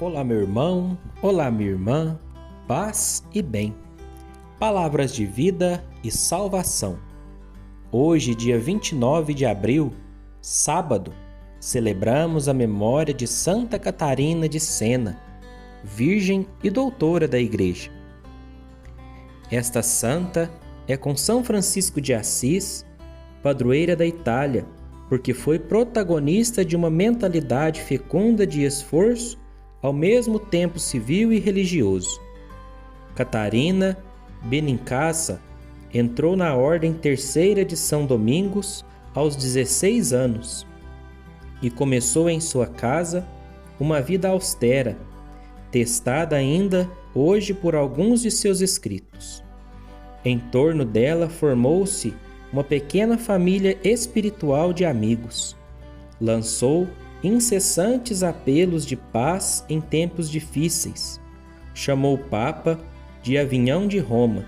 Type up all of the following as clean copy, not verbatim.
Olá, meu irmão, olá, minha irmã, paz e bem. Palavras de vida e salvação. Hoje, dia 29 de abril, sábado, celebramos a memória de Santa Catarina de Sena, virgem e doutora da Igreja. Esta santa é com São Francisco de Assis, padroeira da Itália, porque foi protagonista de uma mentalidade fecunda de esforço, ao mesmo tempo civil e religioso. Catarina Benincasa entrou na Ordem Terceira de São Domingos aos 16 anos e começou em sua casa uma vida austera, testada ainda hoje por alguns de seus escritos. Em torno dela formou-se uma pequena família espiritual de amigos. Lançou incessantes apelos de paz em tempos difíceis. Chamou o Papa de Avião de Roma.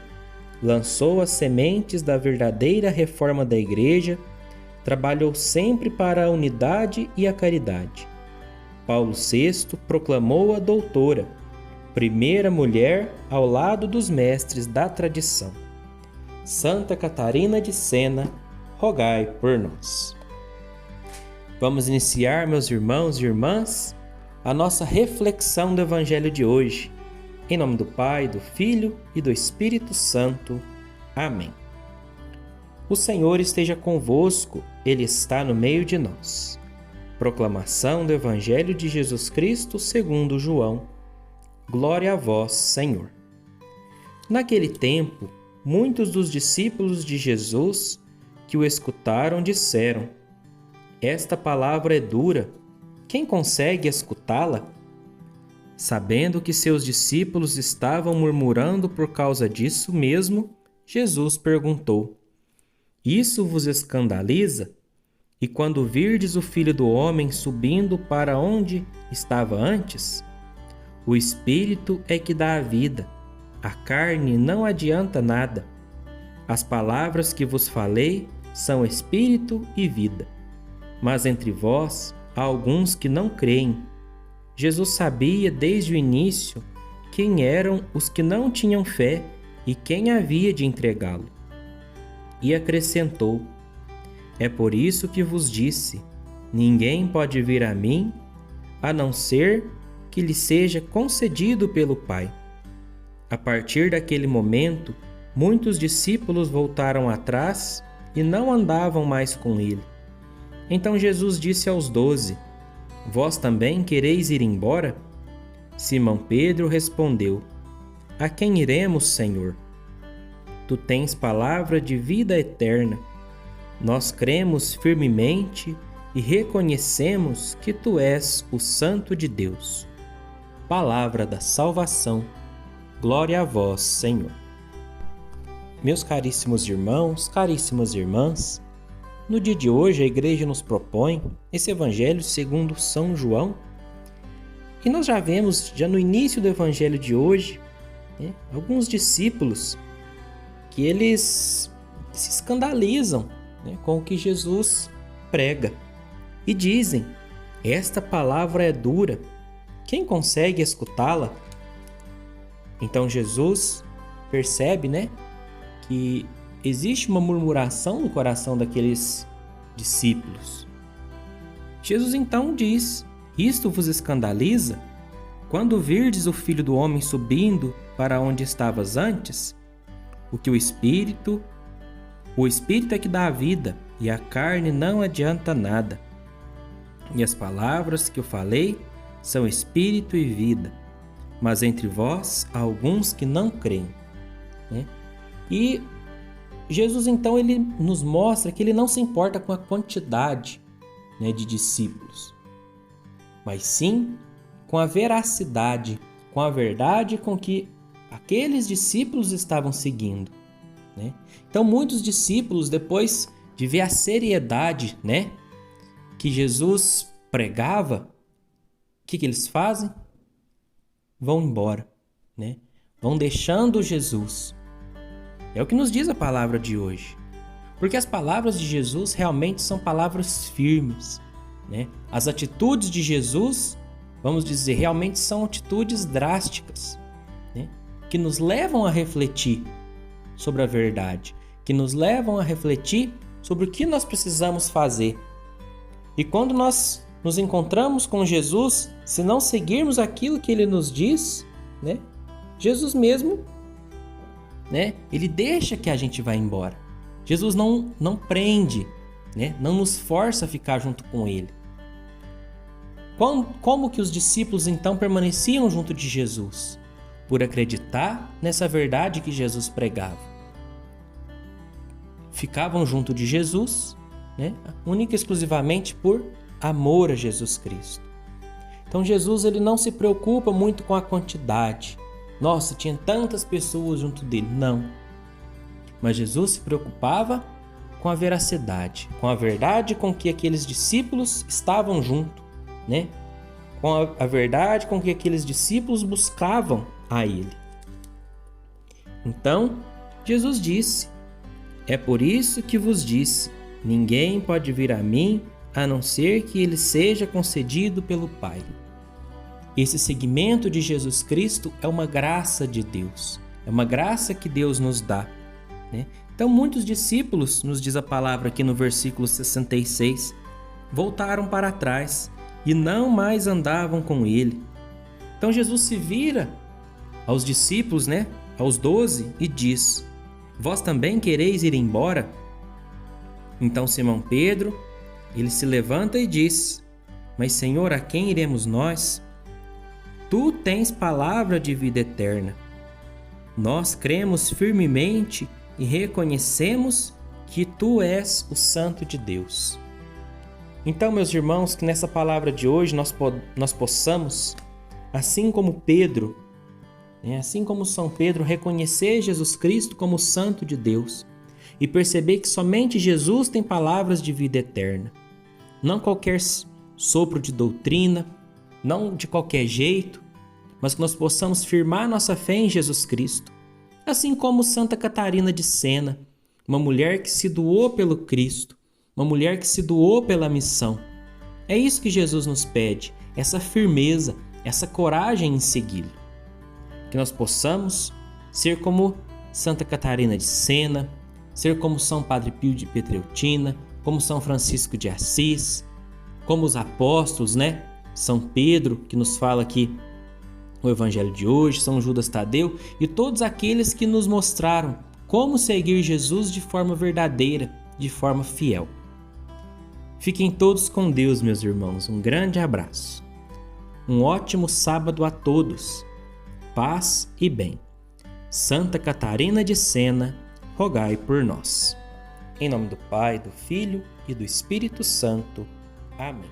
Lançou as sementes da verdadeira reforma da Igreja. Trabalhou sempre para a unidade e a caridade. Paulo VI proclamou-a doutora, primeira mulher ao lado dos mestres da tradição. Santa Catarina de Sena, rogai por nós. Vamos iniciar, meus irmãos e irmãs, a nossa reflexão do Evangelho de hoje. Em nome do Pai, do Filho e do Espírito Santo. Amém. O Senhor esteja convosco, Ele está no meio de nós. Proclamação do Evangelho de Jesus Cristo segundo João. Glória a vós, Senhor. Naquele tempo, muitos dos discípulos de Jesus que o escutaram disseram: Esta palavra é dura, quem consegue escutá-la? Sabendo que seus discípulos estavam murmurando por causa disso mesmo, Jesus perguntou: Isso vos escandaliza? E quando virdes o Filho do Homem subindo para onde estava antes? O Espírito é que dá a vida, a carne não adianta nada. As palavras que vos falei são Espírito e vida. Mas entre vós há alguns que não creem. Jesus sabia desde o início quem eram os que não tinham fé e quem havia de entregá-lo. E acrescentou: É por isso que vos disse: ninguém pode vir a mim, a não ser que lhe seja concedido pelo Pai. A partir daquele momento, muitos discípulos voltaram atrás e não andavam mais com ele. Então Jesus disse aos 12: Vós também quereis ir embora? Simão Pedro respondeu: A quem iremos, Senhor? Tu tens palavra de vida eterna. Nós cremos firmemente e reconhecemos que tu és o Santo de Deus. Palavra da salvação. Glória a vós, Senhor. Meus caríssimos irmãos, caríssimas irmãs, no dia de hoje a Igreja nos propõe esse Evangelho segundo São João. E nós já vemos, já no início do Evangelho de hoje, alguns discípulos que eles se escandalizam com o que Jesus prega e dizem: Esta palavra é dura, quem consegue escutá-la? Então Jesus percebe, que existe uma murmuração no coração daqueles discípulos. Jesus então diz: Isto vos escandaliza? Quando virdes o Filho do Homem subindo para onde estavas antes? O Espírito é que dá a vida, e a carne não adianta nada. E as palavras que eu falei são Espírito e vida. Mas entre vós há alguns que não creem. E Jesus então ele nos mostra que ele não se importa com a quantidade de discípulos, mas sim com a veracidade, com a verdade com que aqueles discípulos estavam seguindo. Então muitos discípulos, depois de ver a seriedade que Jesus pregava, o que eles fazem? Vão embora, vão deixando Jesus. É o que nos diz a palavra de hoje. Porque as palavras de Jesus realmente são palavras firmes. As atitudes de Jesus vamos dizer, realmente são atitudes drásticas, né? Que nos levam a refletir sobre a verdade, que nos levam a refletir sobre o que nós precisamos fazer. E quando nós nos encontramos com Jesus, se não seguirmos aquilo que Ele nos diz, né? Jesus mesmo, né? Ele deixa que a gente vá embora. Jesus não prende, né? Não nos força a ficar junto com Ele. Como que os discípulos então permaneciam junto de Jesus? Por acreditar nessa verdade que Jesus pregava. Ficavam junto de Jesus, né? Única e exclusivamente por amor a Jesus Cristo. Então Jesus ele não se preocupa muito com a quantidade. Nossa, tinha tantas pessoas junto dele. Não. Mas Jesus se preocupava com a veracidade, com a verdade com que aqueles discípulos estavam junto, né? Com a verdade com que aqueles discípulos buscavam a Ele. Então, Jesus disse: é por isso que vos disse, ninguém pode vir a mim, a não ser que ele seja concedido pelo Pai. Esse seguimento de Jesus Cristo é uma graça de Deus, é uma graça que Deus nos dá, né? Então, muitos discípulos, nos diz a palavra aqui no versículo 66, voltaram para trás e não mais andavam com ele. Então, Jesus se vira aos discípulos, né? Aos 12, e diz: vós também quereis ir embora? Então Simão Pedro, ele se levanta e diz: mas Senhor, a quem iremos nós? Tu tens palavra de vida eterna. Nós cremos firmemente e reconhecemos que Tu és o Santo de Deus. Então, meus irmãos, que nessa palavra de hoje nós possamos, assim como Pedro, assim como São Pedro, reconhecer Jesus Cristo como o Santo de Deus e perceber que somente Jesus tem palavras de vida eterna. Não qualquer sopro de doutrina, não de qualquer jeito, mas que nós possamos firmar nossa fé em Jesus Cristo. Assim como Santa Catarina de Sena, uma mulher que se doou pelo Cristo, uma mulher que se doou pela missão. É isso que Jesus nos pede, essa firmeza, essa coragem em segui-lo. Que nós possamos ser como Santa Catarina de Sena, ser como São Padre Pio de Pietrelcina, como São Francisco de Assis, como os apóstolos, né? São Pedro, que nos fala aqui no Evangelho de hoje, São Judas Tadeu e todos aqueles que nos mostraram como seguir Jesus de forma verdadeira, de forma fiel. Fiquem todos com Deus, meus irmãos. Um grande abraço. Um ótimo sábado a todos. Paz e bem. Santa Catarina de Sena, rogai por nós. Em nome do Pai, do Filho e do Espírito Santo. Amém.